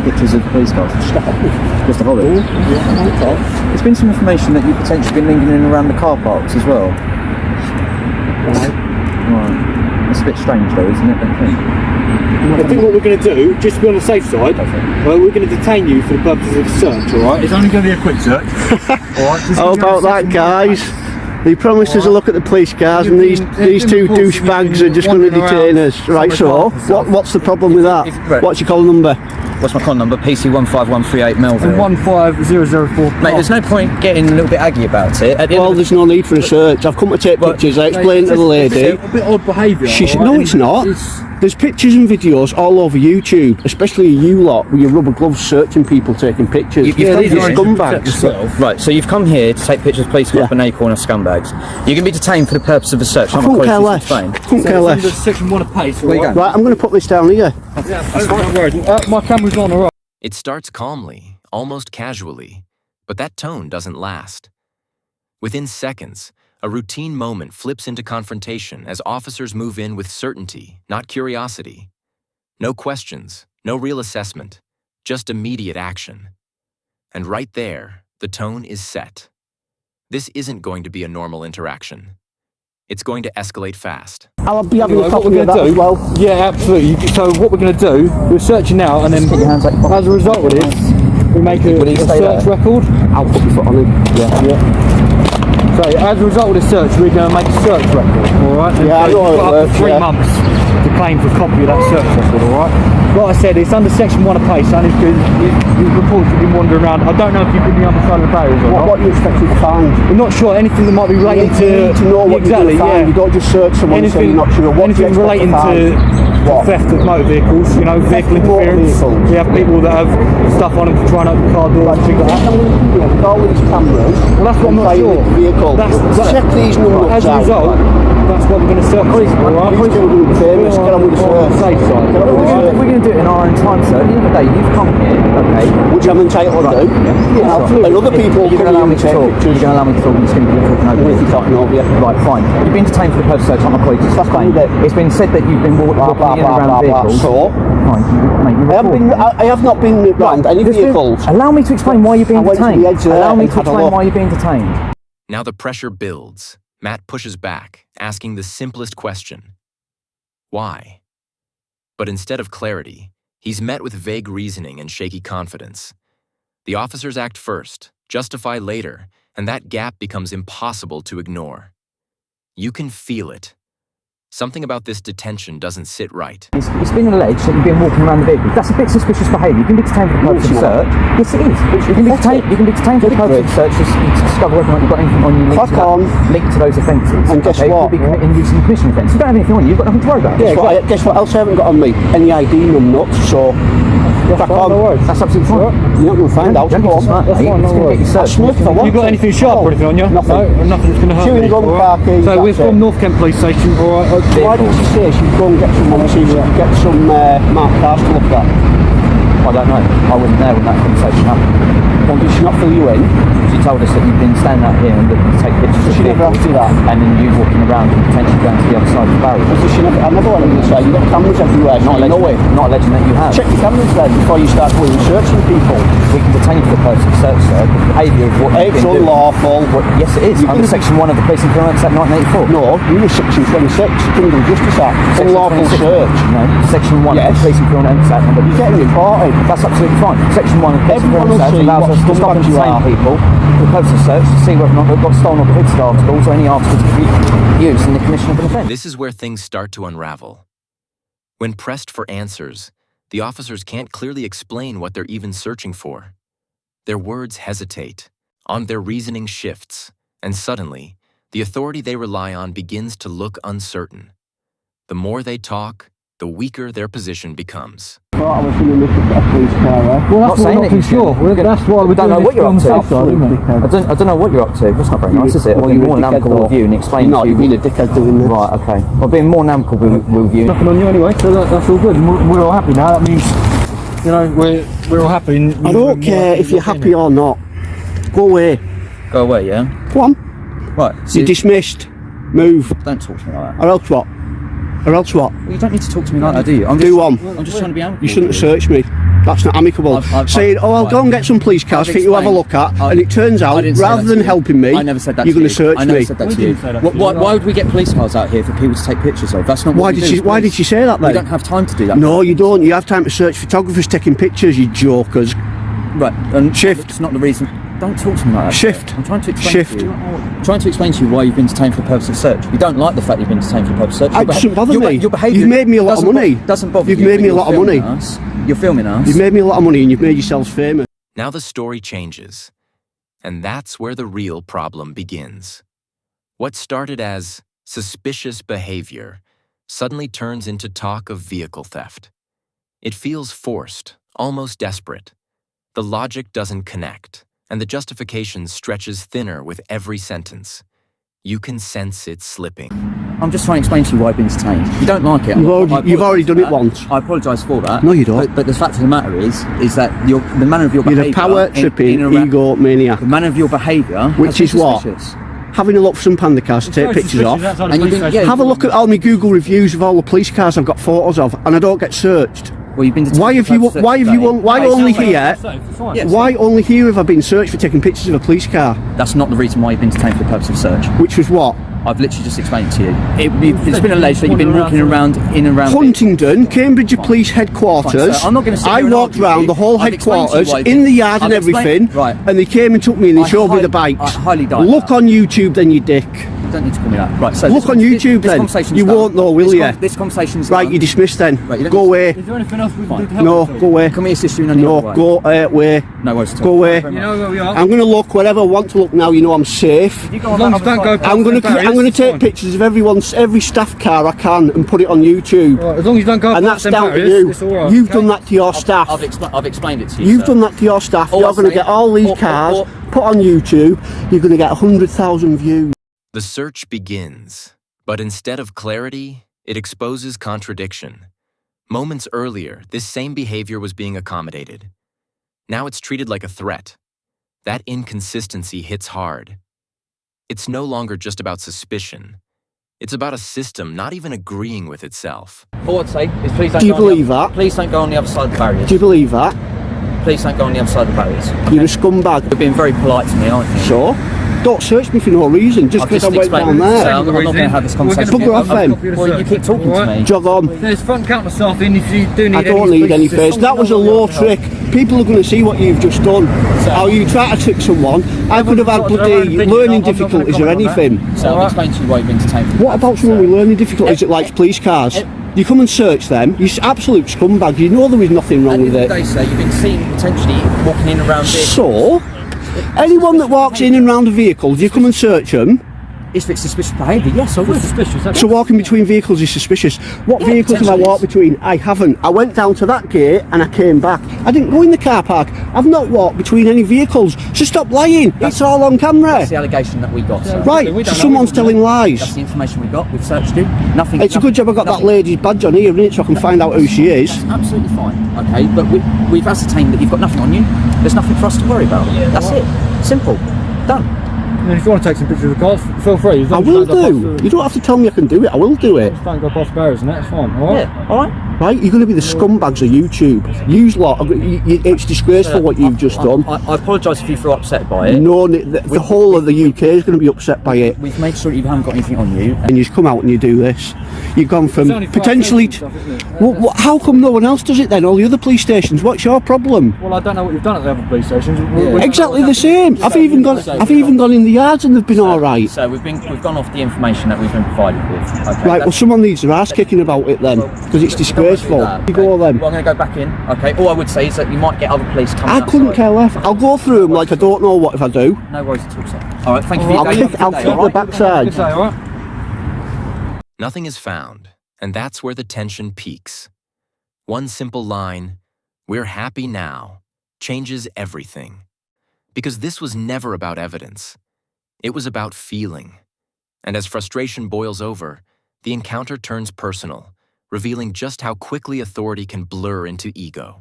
Pictures of police cars. Just a hobby. Yeah, okay. There's been some information that you've potentially been lingering around the car parks as well. Right. It's a bit strange though, isn't it? I think what we're going to do, just to be on the safe side, well, we're going to detain you for the purposes of search, alright? It's only going to be a quick search. How about that, guys? They promised us a look at the police cars, and these two douchebags are just going to detain us. Right, so what's the problem with that? What's your call number? What's my con number? PC15138 Melville. 15004. Mate, there's no point getting a little bit aggy about it. Well, there's no need for a search. I've come to take pictures. I explained to the lady. A bit odd behaviour. No, it's not. There's pictures and videos all over YouTube, especially you lot with your rubber gloves searching people taking pictures. You're scumbags. Right, so you've come here to take pictures of police cars and acorn scumbags. You're going to be detained for the purpose of a search. I couldn't care less. Couldn't care less. Section 1 of pace. Right, I'm going to put this down here. My camera's on, alright. It starts calmly, almost casually, but that tone doesn't last. Within seconds, a routine moment flips into confrontation as officers move in with certainty, not curiosity. No questions, no real assessment, just immediate action. And right there, the tone is set. This isn't going to be a normal interaction. It's going to escalate fast. I'll be having a copy of that as well. Yeah, absolutely. So what we're going to do, we're searching now, and then as a result of this, we make a search record. I'll put your foot on it. Yeah. So as a result of the search, we're going to make a search record, alright? Yeah, I know how it works, 3 months to claim for a copy of that search record, alright? Like I said, it's under section 1 of pace, and it's because you've reportedly been wandering around. I don't know if you've been the other side of the barriers or not. What are you expecting to find? We're not sure. Anything that might be related You need to know what exactly, you're going to find. You don't just search someone and say you're not sure. What anything relating to theft of motor vehicles, you know, vehicle interference. We have people that have stuff on them to try and open car doors, things like that. With all these cameras, well, that's what I'm not sure. Check these numbers as a result, that's what we're going to search. Alright, please do the famous. Get on with the search. Safe side. We're going to do it in our own time, sir. At the end of the day, you've come here, okay? Which I'm entitled to do. Yeah, absolutely. And other people You're going to allow me to talk. You're going to allow me to talk. I'm just going to be talking over you. Talking over you. Right, fine. You've been detained for the purpose of search. I'm not quite just explain. It's been said that you've been walking in and around vehicles. So, fine, mate, I have not been around any vehicles. Allow me to explain why you're being detained. Allow me to explain why you're being detained. Now the pressure builds. Matt pushes back, asking the simplest question. Why? But instead of clarity, he's met with vague reasoning and shaky confidence. The officers act first, justify later, and that gap becomes impossible to ignore. You can feel it. Something about this detention doesn't sit right. It's been alleged that you've been walking around the vehicle. That's a bit suspicious behaviour. You can be detained for the purpose of search. Yes, it is. You can be detained for the purpose of search to discover whether or not you've got anything on you linked to those offences. And guess what? You could be committing commission offence. You don't have anything on you. You've got nothing to worry about. Yeah, guess what else I haven't got on me? Any ID nuts, so... That's absolutely fine. You're not going to find out. That's fine, no worries. You got anything sharp or anything on you? Nothing. No, nothing that's going to hurt Chewing gum, car keys. So we're from North Kent Police Station, alright. Why didn't you say she'd go and get someone to get some marked cars to look at? I don't know. I wasn't there when that conversation happened. Well, did she not fill you in? She told us that you've been standing out here and looking to take pictures of She never asked you that. and then you walking around and potentially going to the other side of the barrier. I never went on the side. You've got cameras everywhere, so you know it. Not alleging that you have. Check your cameras then before you start going and searching people. We can detain you for the purpose of search, sir. The behaviour of what you've It's been doing. unlawful. Yes, it is. Under Section 1 of the Police and Criminal Act 1984. No, you were Section 26, Criminal Justice Act. Unlawful search. No, Section 1 of the Police and Criminal Act. You're getting reported. That's absolutely fine. Section 1 of the Police and Everyone Criminal will Act see allows what us to stop and scumbags you detain are. people for the purpose of search to see whether or not they've got stolen or prohibited articles or any articles to be used in the commission of an offence. This is where things start to unravel. When pressed for answers, the officers can't clearly explain what they're even searching for. Their words hesitate, their reasoning shifts, and suddenly, the authority they rely on begins to look uncertain. The more they talk, the weaker their position becomes. I was going to look at a police car. Well, that's what we're not too sure. That's why we don't know what you're up to. I don't know what you're up to. That's not very nice, is it? Well, you're more than amicable with you and explain to you. You've been a dickhead doing this. Right, okay. Well, being more than amicable with you. Nothing on you anyway, so that's all good. We're all happy now. That means, you know, we're all happy. I don't care if you're happy or not. Go away. Go away, yeah? Go on. Right. So you're dismissed. Move. Don't talk to me like that. Or else what? Or else what? Well, you don't need to talk to me like that, do you? I'm just trying to be amicable. You shouldn't have searched me. That's not amicable. Saying, oh, I'll go and get some police cars for you to have a look at, and it turns out, rather than helping me, I never said that you're going to you. search I never me. said that to you. Why would we get police cars out here for people to take pictures of? That's not what we do. Why did she say that then? We don't have time to do that. No, you don't. You have time to search photographers taking pictures, you jokers. Right, and Shift. It's not the reason. Don't talk to me like that. Shift. I'm trying to explain Shift. to you. I'm trying to explain to you why you've been detained for the purpose of search. You don't like the fact you've been detained for the purpose of search. It doesn't bother me. Your behaviour. You've made me a lot of money. Doesn't bother You've you. made me a but lot of you're money. filming us. You're filming us. You've made me a lot of money and you've made yourselves famous. Now the story changes, and that's where the real problem begins. What started as suspicious behavior suddenly turns into talk of vehicle theft. It feels forced, almost desperate. The logic doesn't connect, and the justification stretches thinner with every sentence. You can sense it slipping. I'm just trying to explain to you why I've been detained. You don't like it. You've already done it once. I apologise for that. No, you don't. But the fact of the matter is that the manner of your behaviour. You're a power tripping ego maniac. The manner of your behaviour. Which is what? Having a look for some panda cars to take pictures of. And you've been, Have a look at all my Google reviews of all the police cars I've got photos of, and I don't get searched. Well, you've been Why only here? Yes. Why only here have I been searched for taking pictures of a police car? That's not the reason why you've been detained for the purpose of search. Which was what? I've literally just explained it to you. It's been alleged that you've been walking around in and around Huntingdon, Cambridge Police Headquarters. I'm not going to sit I here and walked argue round with the you. whole I've explained to you headquarters, why in the yard I've and everything, explained- right. and they came and took me and they showed me the bikes. I highly doubt Look that. on YouTube then, you dick. You don't need to call me that. Right, so Look on YouTube this then. conversation's You done. won't know, will you? This conversation's Right, done. you're dismissed then. Right, you don't Go need- away. Is there anything else we can do to help? No, at all? go away. Can we assist you in any No, other way? go away. No worries at all. Go away. You know where we are. I'm going to look wherever I want to look now. You know I'm safe. As long as you don't go past I'm going the to barriers, take fine. pictures of every staff car I can and put it on YouTube. Right, as long as you don't go And past that's them down to barriers, you. it's all right, You've okay? done that to your staff. I've explained it to you. You've sir. done that to your staff. All You're I'm going to saying- get all these or- cars or- put on YouTube. You're going to get 100,000 views. The search begins, but instead of clarity, it exposes contradiction. Moments earlier, this same behavior was being accommodated. Now it's treated like a threat. That inconsistency hits hard. It's no longer just about suspicion. It's about a system not even agreeing with itself. All I'd say is please don't Do you go on the believe other- that? Please don't go on the other side of the barriers. Do you believe that? Please don't go on the other side of the barriers. You're a scumbag. You're being very polite to me, aren't you? So? Don't search me for no reason, just I've because I just went down explained- there. So I'm not going to have this conversation. Bugger off then. Well, you keep talking to me. Jog on. There's front counter staff in if you do need I don't any need any police face. That was a low trick. People are going to see what you've just done. How you try to trick someone. I could have had bloody learning difficulties or anything. So I've explained to you why you've been detained. What about someone with learning difficulties that likes police cars? You come and search them. You absolute scumbag. You know there is nothing wrong At the with end of the it. day, sir, you've been seen potentially walking in and around vehicles. So, anyone that walks in and round a vehicle, do you come and search them? If it's suspicious behaviour, yes, I would. Suspicious. So walking between vehicles is suspicious. What Yeah, vehicles have I potentially walked between? I haven't. I went down to that gate and I came back. I didn't go in the car park. I've not walked between any vehicles. So stop lying. It's all on camera. That's the allegation that we got, sir. Right, We so don't know. someone's telling lies. That's the information we got. We've searched you. Nothing. It's a good job I got that nothing- lady's badge on here, isn't it, so I can find out who she is. That's absolutely fine. Okay, but we've ascertained that you've got nothing on you. There's nothing for us to worry about. That's it. Simple. Done. And if you want to take some pictures of the cars, feel free. As I long as you will don't go do. past You don't have to tell me I can do it. I will do it. Just don't go past barriers and that's fine, alright? Yeah. All right. Right? You're going to be the scumbags of YouTube. Use lot. It's disgraceful what you've just done. I apologise if you feel upset by it. No, the whole of the UK is going to be upset by it. We've made sure you haven't got anything on you. And you just come out and you do this. You've gone from It's only fire potentially. safety stuff, isn't it? Well, how come no one else does it then? All the other police stations. What's your problem? Well, I don't know what you've done at the other police stations. Exactly the same. I've even gone in the yards and they've been all right. So we've gone off the information that we've been provided with. Okay, Right. Well, someone needs their ass kicking about it then, because it's disgraceful. You go then. Well, I'm going to go back in. Okay. All I would say is that you might get other police coming. I couldn't outside. care less. I'll go through them like I don't know what if I do. No worries at all, sir. All right. Thank you for your I'll day. kick the backside. Good day, alright? Nothing is found, and that's where the tension peaks. One simple line, "We're happy now," changes everything. Because this was never about evidence. It was about feeling. And as frustration boils over, the encounter turns personal, revealing just how quickly authority can blur into ego.